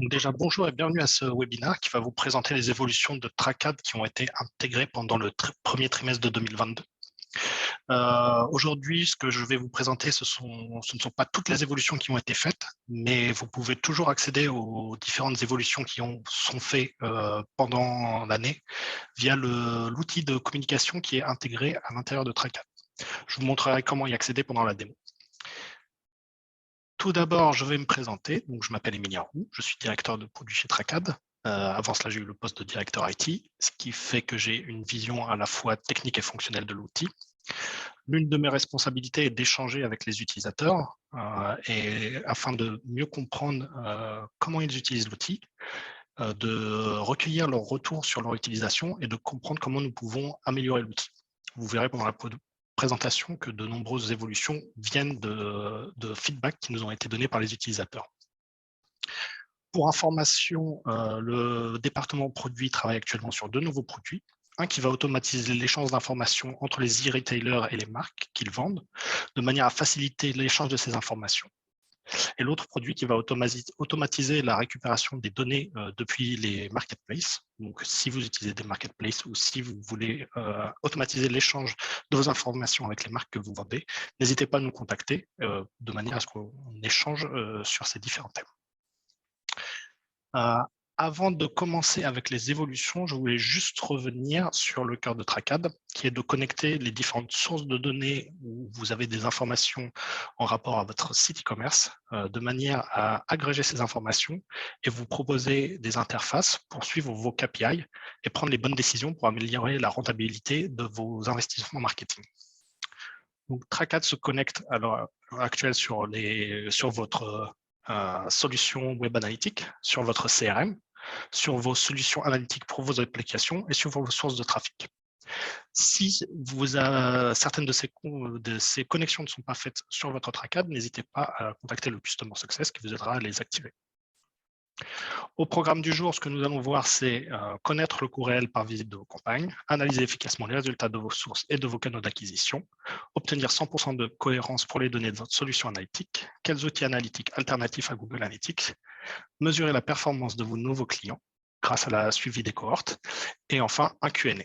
Donc déjà, bonjour et bienvenue à ce webinaire qui va vous présenter les évolutions de TRACAD qui ont été intégrées pendant le premier trimestre de 2022. Aujourd'hui, ce que je vais vous présenter, ce ne sont pas toutes les évolutions qui ont été faites, mais vous pouvez toujours accéder aux différentes évolutions qui sont faites pendant l'année via l'outil de communication qui est intégré à l'intérieur de TRACAD. Je vous montrerai comment y accéder pendant la démo. Tout d'abord, je vais me présenter. Donc, je m'appelle Emilien Roux, je suis directeur de produit chez TRACAD. Avant cela, j'ai eu le poste de directeur IT, ce qui fait que j'ai une vision à la fois technique et fonctionnelle de l'outil. L'une de mes responsabilités est d'échanger avec les utilisateurs afin de mieux comprendre comment ils utilisent l'outil, de recueillir leurs retours sur leur utilisation et de comprendre comment nous pouvons améliorer l'outil. Vous verrez pendant la présentation que de nombreuses évolutions viennent de feedback qui nous ont été donnés par les utilisateurs. Pour information, le département produit travaille actuellement sur 2 nouveaux produits. Un qui va automatiser l'échange d'informations entre les e-retailers et les marques qu'ils vendent, de manière à faciliter l'échange de ces informations. Et l'autre produit qui va automatiser la récupération des données depuis les marketplaces. Donc, si vous utilisez des marketplaces ou si vous voulez automatiser l'échange de vos informations avec les marques que vous vendez, n'hésitez pas à nous contacter de manière à ce qu'on échange sur ces différents thèmes. Avant de commencer avec les évolutions, je voulais juste revenir sur le cœur de TRACAD, qui est de connecter les différentes sources de données où vous avez des informations en rapport à votre site e-commerce, de manière à agréger ces informations et vous proposer des interfaces pour suivre vos KPI et prendre les bonnes décisions pour améliorer la rentabilité de vos investissements marketing. Donc, TRACAD se connecte à l'heure actuelle sur votre solution web analytique, sur votre CRM, sur vos solutions analytiques pour vos applications et sur vos sources de trafic. Si certaines de ces connexions ne sont pas faites sur votre TRACAD, n'hésitez pas à contacter le Customer Success qui vous aidera à les activer. Au programme du jour, ce que nous allons voir, c'est connaître le coût réel par visite de vos campagnes, analyser efficacement les résultats de vos sources et de vos canaux d'acquisition, obtenir 100% de cohérence pour les données de votre solution analytique, quels outils analytiques alternatifs à Google Analytics, mesurer la performance de vos nouveaux clients grâce à la suivi des cohortes, et enfin un Q&A.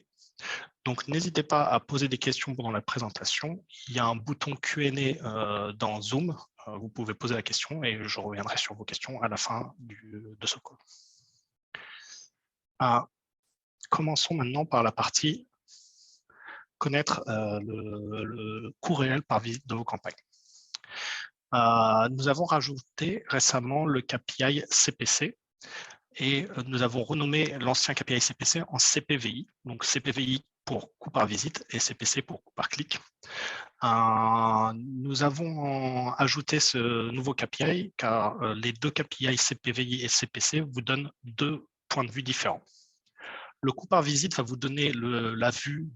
Donc, n'hésitez pas à poser des questions pendant la présentation. Il y a un bouton Q&A dans Zoom. Vous pouvez poser la question et je reviendrai sur vos questions à la fin de ce call. Commençons maintenant par la partie connaître le coût réel par visite de vos campagnes. Nous avons rajouté récemment le KPI CPC et nous avons renommé l'ancien KPI CPC en CPVI, donc CPVI pour coût par visite et CPC pour coût par clic. Nous avons ajouté ce nouveau KPI car les deux KPI CPVI et CPC vous donnent 2 points de vue différents. Le coût par visite va vous donner la vue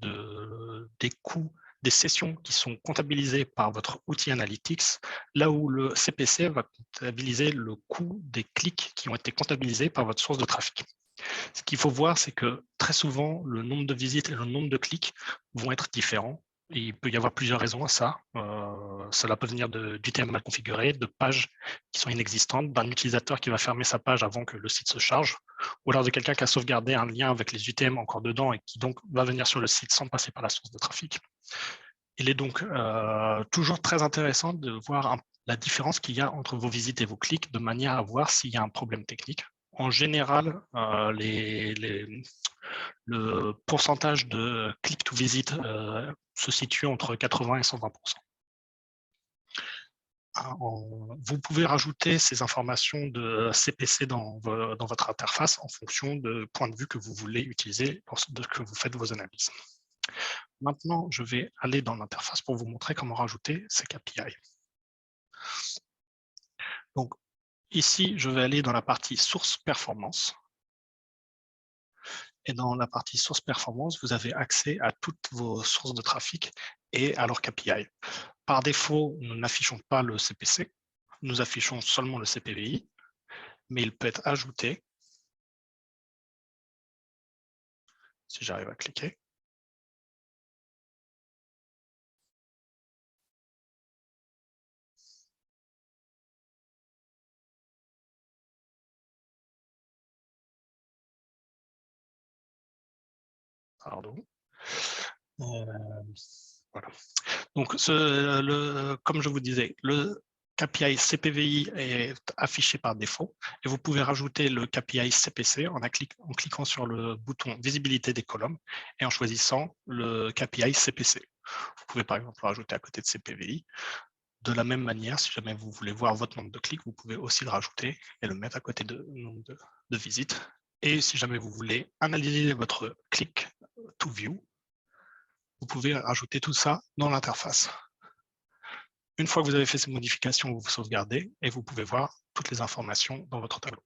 des coûts des sessions qui sont comptabilisées par votre outil Analytics, là où le CPC va comptabiliser le coût des clics qui ont été comptabilisés par votre source de trafic. Ce qu'il faut voir, c'est que très souvent, le nombre de visites et le nombre de clics vont être différents. Et il peut y avoir plusieurs raisons à ça. Cela peut venir d'UTM mal configuré, de pages qui sont inexistantes, d'un utilisateur qui va fermer sa page avant que le site se charge, ou alors de quelqu'un qui a sauvegardé un lien avec les UTM encore dedans et qui donc va venir sur le site sans passer par la source de trafic. Il est donc toujours très intéressant de voir la différence qu'il y a entre vos visites et vos clics de manière à voir s'il y a un problème technique. En général, le pourcentage de click to visit se situe entre 80 et 120%. Vous pouvez rajouter ces informations de CPC dans votre interface en fonction du point de vue que vous voulez utiliser lorsque vous faites vos analyses. Maintenant, je vais aller dans l'interface pour vous montrer comment rajouter ces KPI. Donc, ici, je vais aller dans la partie source performance. Et dans la partie source performance, vous avez accès à toutes vos sources de trafic et à leur KPI. Par défaut, nous n'affichons pas le CPC, nous affichons seulement le CPVI, mais il peut être ajouté. Si j'arrive à cliquer. Pardon. Voilà. Donc, comme je vous disais, le KPI CPVI est affiché par défaut et vous pouvez rajouter le KPI CPC en cliquant sur le bouton visibilité des colonnes et en choisissant le KPI CPC. Vous pouvez par exemple le rajouter à côté de CPVI. De la même manière, si jamais vous voulez voir votre nombre de clics, vous pouvez aussi le rajouter et le mettre à côté de nombre de visites. Et si jamais vous voulez analyser votre click to view, vous pouvez rajouter tout ça dans l'interface. Une fois que vous avez fait ces modifications, vous vous sauvegardez et vous pouvez voir toutes les informations dans votre tableau.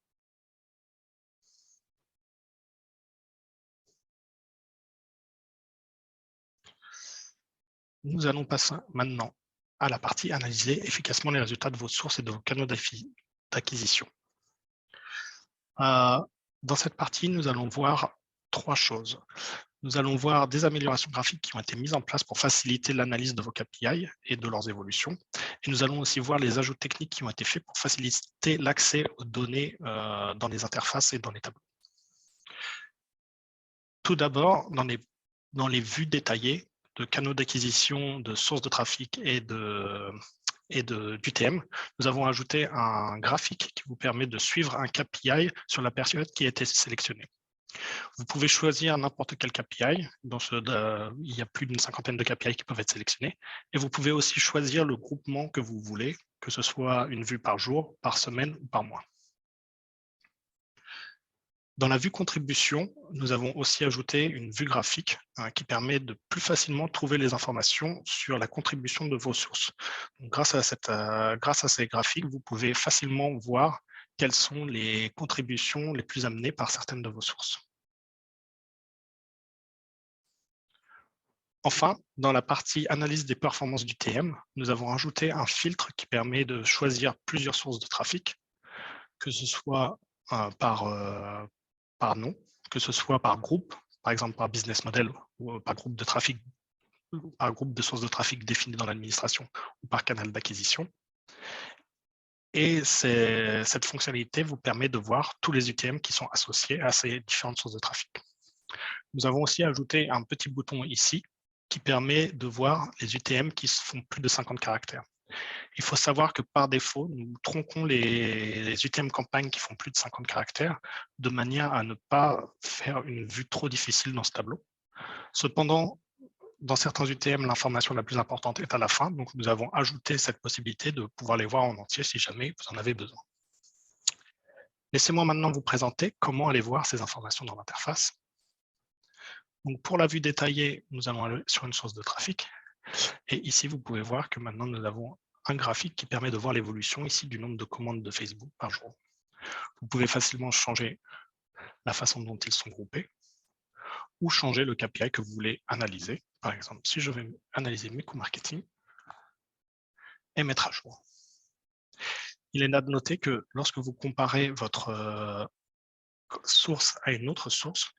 Nous allons passer maintenant à la partie analyser efficacement les résultats de vos sources et de vos canaux d'acquisition. Dans cette partie, nous allons voir trois choses. Nous allons voir des améliorations graphiques qui ont été mises en place pour faciliter l'analyse de vos KPI et de leurs évolutions. Et nous allons aussi voir les ajouts techniques qui ont été faits pour faciliter l'accès aux données dans les interfaces et dans les tableaux. Tout d'abord, dans les vues détaillées de canaux d'acquisition, de sources de trafic et d'UTM, nous avons ajouté un graphique qui vous permet de suivre un KPI sur la période qui a été sélectionnée. Vous pouvez choisir n'importe quel KPI. Il y a plus d'une cinquantaine de KPI qui peuvent être sélectionnés. Et vous pouvez aussi choisir le groupement que vous voulez, que ce soit une vue par jour, par semaine ou par mois. Dans la vue contribution, nous avons aussi ajouté une vue graphique qui permet de plus facilement trouver les informations sur la contribution de vos sources. Donc, grâce à ces graphiques, vous pouvez facilement voir quelles sont les contributions les plus amenées par certaines de vos sources. Enfin, dans la partie analyse des performances du TM, nous avons ajouté un filtre qui permet de choisir plusieurs sources de trafic, que ce soit par nom, que ce soit par groupe, par exemple par business model ou par groupe de trafic, par groupe de sources de trafic définies dans l'administration ou par canal d'acquisition. Et cette fonctionnalité vous permet de voir tous les UTM qui sont associés à ces différentes sources de trafic. Nous avons aussi ajouté un petit bouton ici qui permet de voir les UTM qui font plus de 50 caractères. Il faut savoir que par défaut, nous tronquons les UTM campagne qui font plus de 50 caractères de manière à ne pas faire une vue trop difficile dans ce tableau. Cependant, dans certains UTM, l'information la plus importante est à la fin, donc nous avons ajouté cette possibilité de pouvoir les voir en entier si jamais vous en avez besoin. Laissez-moi maintenant vous présenter comment aller voir ces informations dans l'interface. Donc pour la vue détaillée, nous allons aller sur une source de trafic. Et ici, vous pouvez voir que maintenant, nous avons un graphique qui permet de voir l'évolution ici du nombre de commandes de Facebook par jour. Vous pouvez facilement changer la façon dont ils sont groupés ou changer le KPI que vous voulez analyser. Par exemple, si je vais analyser mes coûts marketing et mettre à jour. Il est là de noter que lorsque vous comparez votre source à une autre source,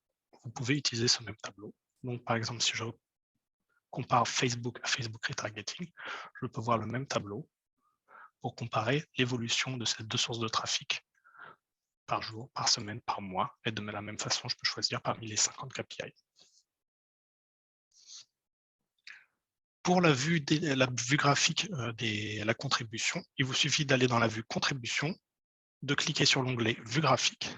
vous pouvez utiliser ce même tableau. Donc, par exemple, si je compare Facebook à Facebook Retargeting, je peux voir le même tableau pour comparer l'évolution de ces deux sources de trafic par jour, par semaine, par mois. Et de la même façon, je peux choisir parmi les 50 KPI. Pour la vue graphique de la contribution, il vous suffit d'aller dans la vue contribution, de cliquer sur l'onglet vue graphique.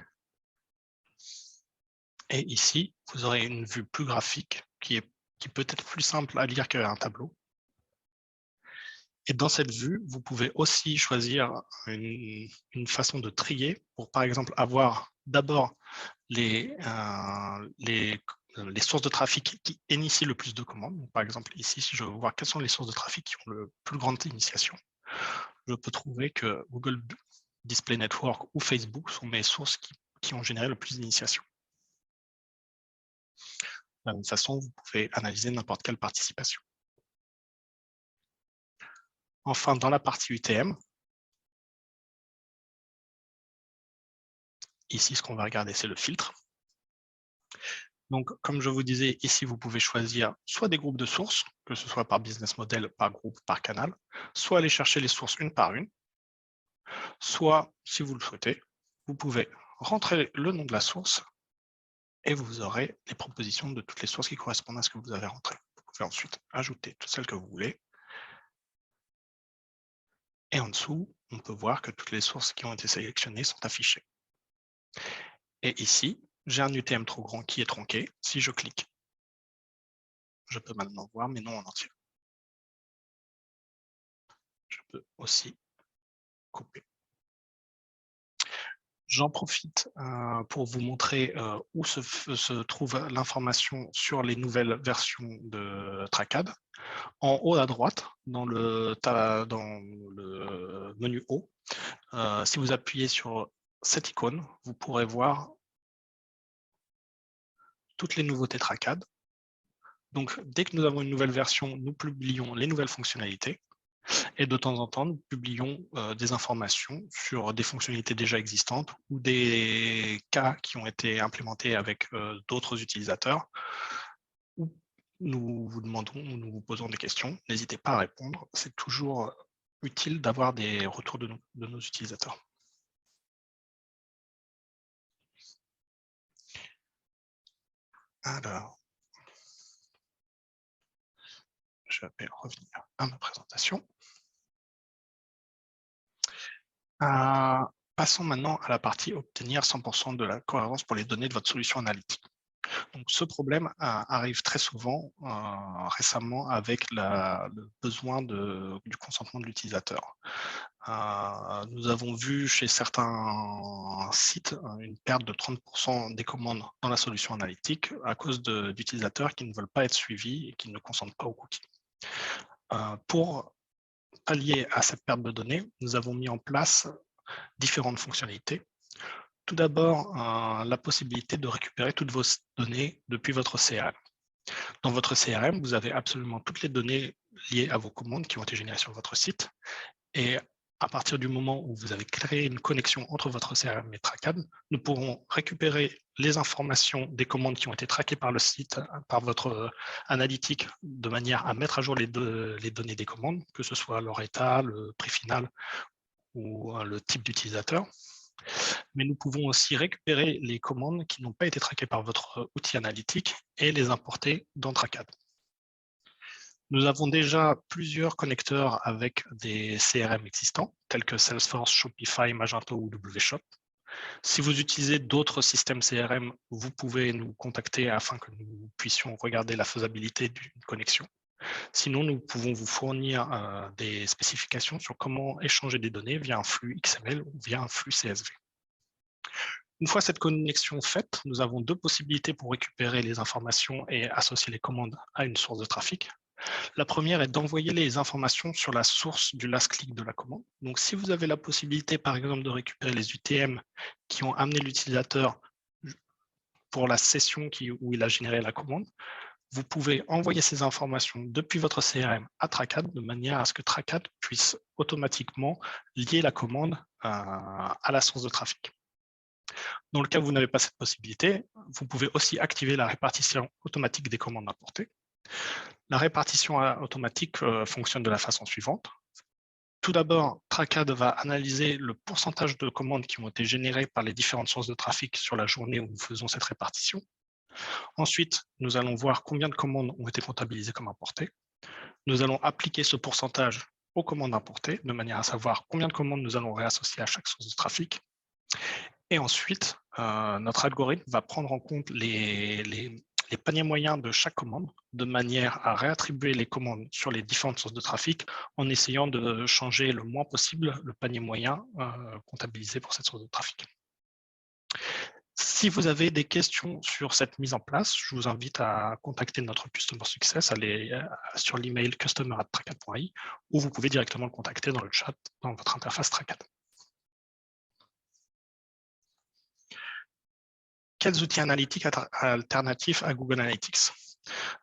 Et ici, vous aurez une vue plus graphique qui peut être plus simple à lire qu'un tableau. Et dans cette vue, vous pouvez aussi choisir une façon de trier pour, par exemple, avoir d'abord les sources de trafic qui initient le plus de commandes. Donc, par exemple, ici, si je veux voir quelles sont les sources de trafic qui ont le plus grande initiation, je peux trouver que Google Display Network ou Facebook sont mes sources qui ont généré le plus d'initiation. De la même façon, vous pouvez analyser n'importe quelle participation. Enfin, dans la partie UTM, ici, ce qu'on va regarder, c'est le filtre. Donc, comme je vous disais, ici, vous pouvez choisir soit des groupes de sources, que ce soit par business model, par groupe, par canal, soit aller chercher les sources une par une, soit, si vous le souhaitez, vous pouvez rentrer le nom de la source et vous aurez les propositions de toutes les sources qui correspondent à ce que vous avez rentré. Vous pouvez ensuite ajouter toutes celles que vous voulez. Et en dessous, on peut voir que toutes les sources qui ont été sélectionnées sont affichées. Et ici, j'ai un UTM trop grand qui est tronqué. Si je clique, je peux maintenant voir mes noms en entier. Je peux aussi couper. J'en profite pour vous montrer où se trouve l'information sur les nouvelles versions de TrackAd. En haut à droite, dans le menu haut, si vous appuyez sur cette icône, vous pourrez voir toutes les nouveautés TrackAd. Donc, dès que nous avons une nouvelle version, nous publions les nouvelles fonctionnalités. Et de temps en temps, nous publions des informations sur des fonctionnalités déjà existantes ou des cas qui ont été implémentés avec d'autres utilisateurs. Ou nous vous demandons, nous vous posons des questions. N'hésitez pas à répondre. C'est toujours utile d'avoir des retours de nos utilisateurs. Alors, je vais revenir à ma présentation. Passons maintenant à la partie obtenir 100% de la cohérence pour les données de votre solution analytique. Donc, ce problème arrive très souvent récemment avec le besoin du consentement de l'utilisateur. Nous avons vu chez certains sites une perte de 30% des commandes dans la solution analytique à cause d'utilisateurs qui ne veulent pas être suivis et qui ne consentent pas aux cookies. Pour pallier à cette perte de données, nous avons mis en place différentes fonctionnalités. Tout d'abord, la possibilité de récupérer toutes vos données depuis votre CRM. Dans votre CRM, vous avez absolument toutes les données liées à vos commandes qui ont été générées sur votre site. Et à partir du moment où vous avez créé une connexion entre votre CRM et TrackAd, nous pourrons récupérer les informations des commandes qui ont été traquées par le site, par votre analytique, de manière à mettre à jour les données des commandes, que ce soit leur état, le prix final ou le type d'utilisateur. Mais nous pouvons aussi récupérer les commandes qui n'ont pas été traquées par votre outil analytique et les importer dans TrackAd. Nous avons déjà plusieurs connecteurs avec des CRM existants, tels que Salesforce, Shopify, Magento ou WShop. Si vous utilisez d'autres systèmes CRM, vous pouvez nous contacter afin que nous puissions regarder la faisabilité d'une connexion. Sinon, nous pouvons vous fournir des spécifications sur comment échanger des données via un flux XML ou via un flux CSV. Une fois cette connexion faite, nous avons deux possibilités pour récupérer les informations et associer les commandes à une source de trafic. La première est d'envoyer les informations sur la source du last click de la commande. Donc, si vous avez la possibilité, par exemple, de récupérer les UTM qui ont amené l'utilisateur pour la session où il a généré la commande, vous pouvez envoyer ces informations depuis votre CRM à TrackAd de manière à ce que TrackAd puisse automatiquement lier la commande à la source de trafic. Dans le cas où vous n'avez pas cette possibilité, vous pouvez aussi activer la répartition automatique des commandes importées. La répartition automatique fonctionne de la façon suivante. Tout d'abord, TrackAd va analyser le pourcentage de commandes qui ont été générées par les différentes sources de trafic sur la journée où nous faisons cette répartition. Ensuite, nous allons voir combien de commandes ont été comptabilisées comme importées. Nous allons appliquer ce pourcentage aux commandes importées, de manière à savoir combien de commandes nous allons réassocier à chaque source de trafic. Et ensuite, notre algorithme va prendre en compte les paniers moyens de chaque commande, de manière à réattribuer les commandes sur les différentes sources de trafic en essayant de changer le moins possible le panier moyen comptabilisé pour cette source de trafic. Si vous avez des questions sur cette mise en place, je vous invite à contacter notre Customer Success, aller sur l'email customer@trackad.ai ou vous pouvez directement le contacter dans le chat dans votre interface TrackAd. Quels outils analytiques alternatifs à Google Analytics?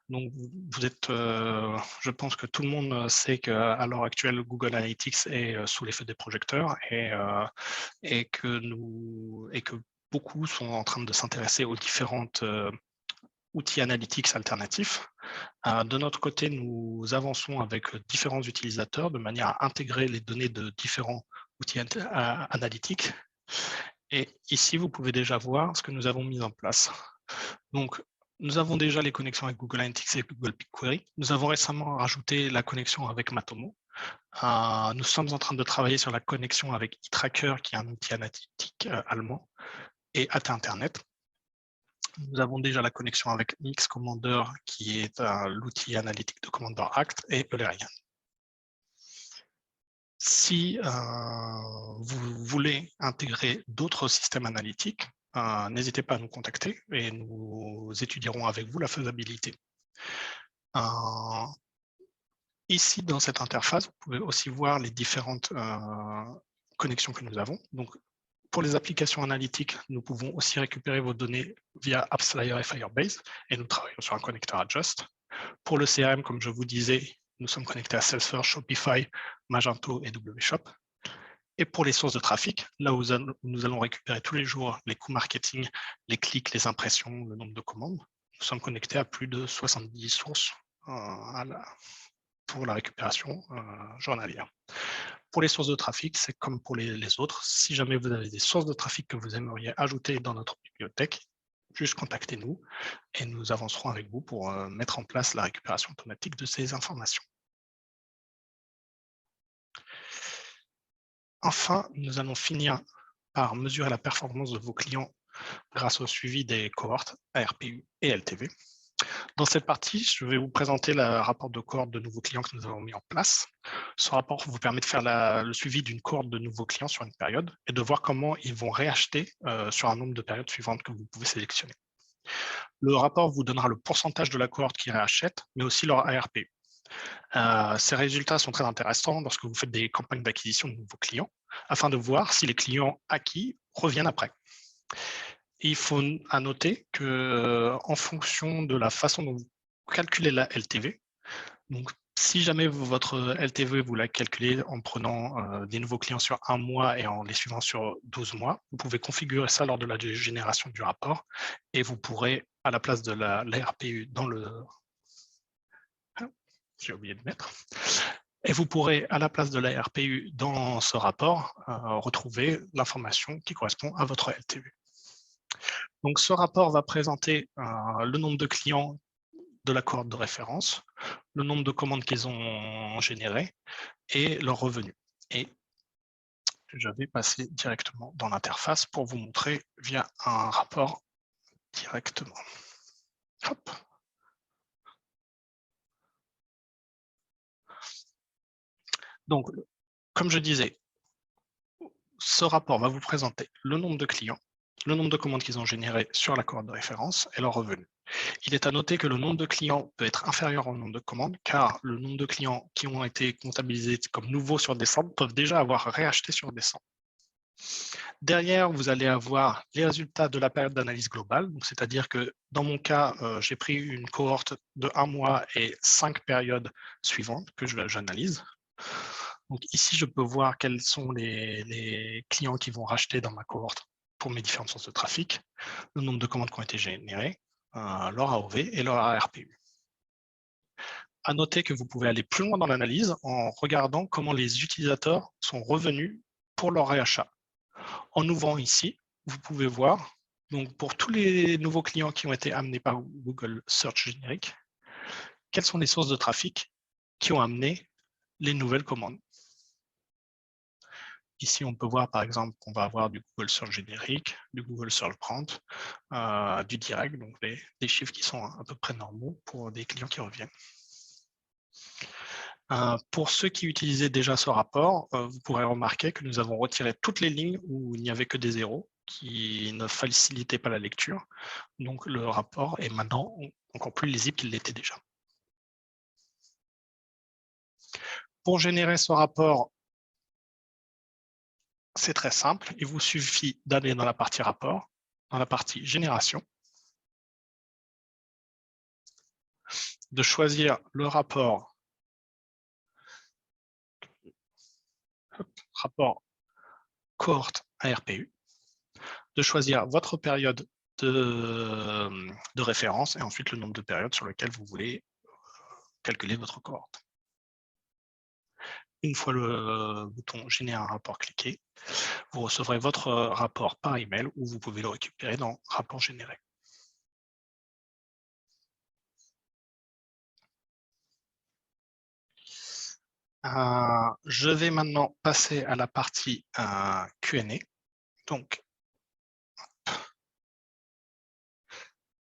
Donc, vous êtes, je pense que tout le monde sait qu'à l'heure actuelle, Google Analytics est sous les feux des projecteurs et que beaucoup sont en train de s'intéresser aux différentes outils analytics alternatifs. De notre côté, nous avançons avec différents utilisateurs de manière à intégrer les données de différents outils analytiques. Et ici, vous pouvez déjà voir ce que nous avons mis en place. Donc, nous avons déjà les connexions avec Google Analytics et Google BigQuery. Nous avons récemment rajouté la connexion avec Matomo. Nous sommes en train de travailler sur la connexion avec eTracker, qui est un outil analytique allemand, et AT Internet. Nous avons déjà la connexion avec Mixcommandeur, qui est l'outil analytique de Commander Act, et Eulerian. Si vous voulez intégrer d'autres systèmes analytiques, n'hésitez pas à nous contacter et nous étudierons avec vous la faisabilité. Ici, dans cette interface, vous pouvez aussi voir les différentes connexions que nous avons. Donc, pour les applications analytiques, nous pouvons aussi récupérer vos données via AppsFlyer et Firebase, et nous travaillons sur un connecteur Adjust. Pour le CRM, comme je vous disais, nous sommes connectés à Salesforce, Shopify, Magento et WShop. Et pour les sources de trafic, là où nous allons récupérer tous les jours les coûts marketing, les clics, les impressions, le nombre de commandes, nous sommes connectés à plus de 70 sources pour la récupération journalière. Pour les sources de trafic, c'est comme pour les autres. Si jamais vous avez des sources de trafic que vous aimeriez ajouter dans notre bibliothèque, juste contactez-nous et nous avancerons avec vous pour mettre en place la récupération automatique de ces informations. Enfin, nous allons finir par mesurer la performance de vos clients grâce au suivi des cohortes ARPU et LTV. Dans cette partie, je vais vous présenter le rapport de cohorte de nouveaux clients que nous avons mis en place. Ce rapport vous permet de faire le suivi d'une cohorte de nouveaux clients sur une période et de voir comment ils vont réacheter sur un nombre de périodes suivantes que vous pouvez sélectionner. Le rapport vous donnera le pourcentage de la cohorte qui réachète, mais aussi leur ARPU. Ces résultats sont très intéressants lorsque vous faites des campagnes d'acquisition de nouveaux clients, afin de voir si les clients acquis reviennent après. Il faut noter qu'en fonction de la façon dont vous calculez la LTV, donc si jamais votre LTV, vous la calculez en prenant des nouveaux clients sur un mois et en les suivant sur 12 mois, vous pouvez configurer ça lors de la génération du rapport et vous pourrez, à la place de l'ARPU dans le... J'ai oublié de mettre. Et vous pourrez, à la place de la RPU dans ce rapport, retrouver l'information qui correspond à votre LTV. Donc, ce rapport va présenter le nombre de clients de la cohorte de référence, le nombre de commandes qu'ils ont générées et leurs revenus. Et je vais passer directement dans l'interface pour vous montrer via un rapport directement. Hop. Donc, comme je disais, ce rapport va vous présenter le nombre de clients, le nombre de commandes qu'ils ont générées sur la cohorte de référence et leurs revenus. Il est à noter que le nombre de clients peut être inférieur au nombre de commandes, car le nombre de clients qui ont été comptabilisés comme nouveaux sur décembre peuvent déjà avoir réacheté sur décembre. Derrière, vous allez avoir les résultats de la période d'analyse globale, c'est-à-dire que dans mon cas, j'ai pris une cohorte de 1 mois et 5 périodes suivantes que j'analyse. Donc ici, je peux voir quels sont les clients qui vont racheter dans ma cohorte pour mes différentes sources de trafic, le nombre de commandes qui ont été générées, leur AOV et leur ARPU. À noter que vous pouvez aller plus loin dans l'analyse en regardant comment les utilisateurs sont revenus pour leur réachat. En ouvrant ici, vous pouvez voir, donc pour tous les nouveaux clients qui ont été amenés par Google Search générique, quelles sont les sources de trafic qui ont amené les nouvelles commandes. Ici, on peut voir par exemple qu'on va avoir du Google Search générique, du Google Search Prompt, du direct, donc des chiffres qui sont à peu près normaux pour des clients qui reviennent. Pour ceux qui utilisaient déjà ce rapport, vous pourrez remarquer que nous avons retiré toutes les lignes où il n'y avait que des zéros qui ne facilitaient pas la lecture. Donc le rapport est maintenant encore plus lisible qu'il l'était déjà. Pour générer ce rapport, c'est très simple. Il vous suffit d'aller dans la partie rapport, dans la partie génération, de choisir le rapport cohorte ARPU, de choisir votre période de référence et ensuite le nombre de périodes sur lesquelles vous voulez calculer votre cohorte. Une fois le bouton « Générer un rapport » cliqué, vous recevrez votre rapport par email ou vous pouvez le récupérer dans « Rapport généré ». Je vais maintenant passer à la partie Q&A. Donc,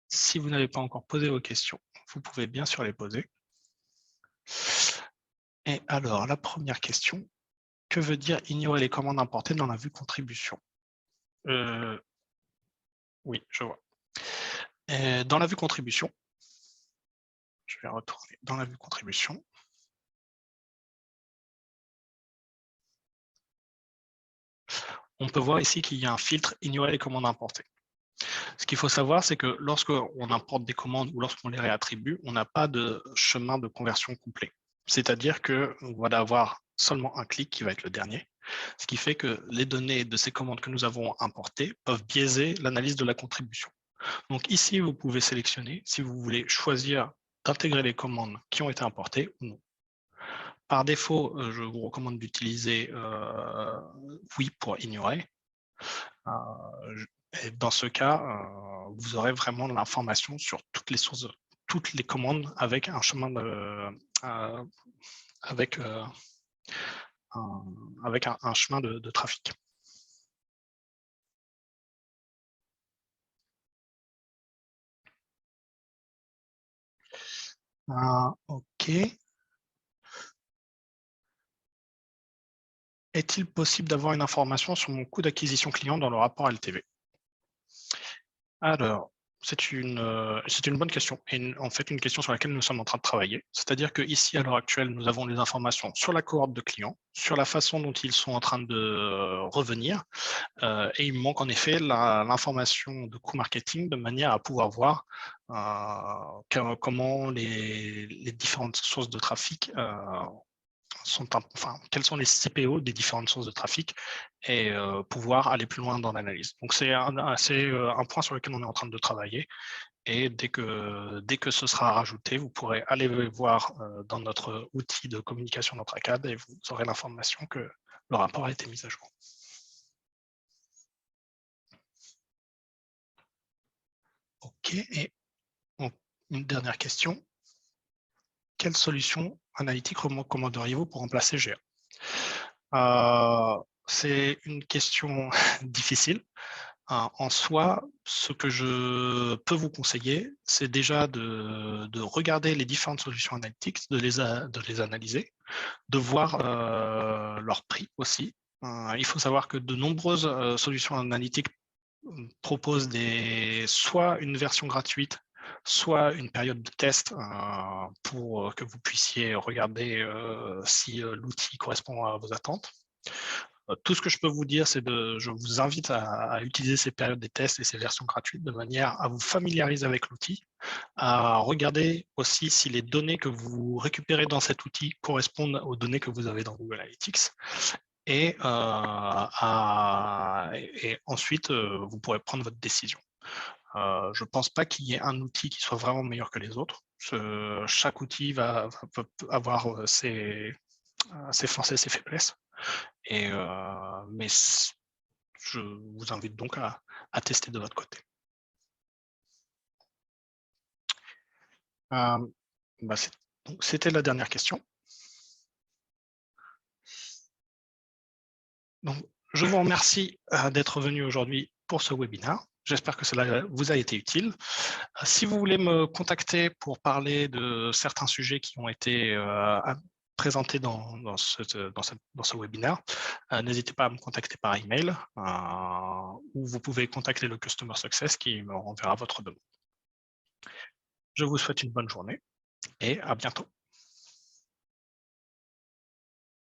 si vous n'avez pas encore posé vos questions, vous pouvez bien sûr les poser. Et alors, la première question, que veut dire ignorer les commandes importées dans la vue contribution? Oui, je vois. Dans la vue contribution, je vais retourner dans la vue contribution. On peut voir ici qu'il y a un filtre ignorer les commandes importées. Ce qu'il faut savoir, c'est que lorsqu'on importe des commandes ou lorsqu'on les réattribue, on n'a pas de chemin de conversion complet. C'est-à-dire qu'on va avoir seulement un clic qui va être le dernier, ce qui fait que les données de ces commandes que nous avons importées peuvent biaiser l'analyse de la contribution. Donc ici, vous pouvez sélectionner si vous voulez choisir d'intégrer les commandes qui ont été importées ou non. Par défaut, je vous recommande d'utiliser oui pour ignorer. Et dans ce cas, vous aurez vraiment l'information sur toutes les sources, toutes les commandes avec un chemin de, avec un chemin de trafic. OK. Est-il possible d'avoir une information sur mon coût d'acquisition client dans le rapport LTV? Alors, c'est une bonne question et en fait une question sur laquelle nous sommes en train de travailler. C'est-à-dire qu'ici, à l'heure actuelle, nous avons les informations sur la cohorte de clients, sur la façon dont ils sont en train de revenir, et il me manque en effet l'information de coût marketing de manière à pouvoir voir comment les différentes sources de trafic quels sont les CPO des différentes sources de trafic et pouvoir aller plus loin dans l'analyse. Donc, c'est un point sur lequel on est en train de travailler et dès que ce sera rajouté, vous pourrez aller voir dans notre outil de communication d'Entracad et vous aurez l'information que le rapport a été mis à jour. OK, et une dernière question. Quelle solution analytique recommanderiez-vous pour remplacer GA? C'est une question difficile. En soi, ce que je peux vous conseiller, c'est déjà de regarder les différentes solutions analytiques, de les analyser, de voir leur prix aussi. Il faut savoir que de nombreuses solutions analytiques proposent soit une version gratuite, soit une période de test pour que vous puissiez regarder si l'outil correspond à vos attentes. Tout ce que je peux vous dire, je vous invite à utiliser ces périodes de tests et ces versions gratuites de manière à vous familiariser avec l'outil, à regarder aussi si les données que vous récupérez dans cet outil correspondent aux données que vous avez dans Google Analytics. Et ensuite, vous pourrez prendre votre décision. Je ne pense pas qu'il y ait un outil qui soit vraiment meilleur que les autres. Chaque outil va avoir ses forces et ses faiblesses. Mais je vous invite donc à tester de votre côté. C'était la dernière question. Donc, je vous remercie d'être venu aujourd'hui pour ce webinaire. J'espère que cela vous a été utile. Si vous voulez me contacter pour parler de certains sujets qui ont été présentés dans ce webinaire, n'hésitez pas à me contacter par email ou vous pouvez contacter le Customer Success qui me renverra votre demande. Je vous souhaite une bonne journée et à bientôt.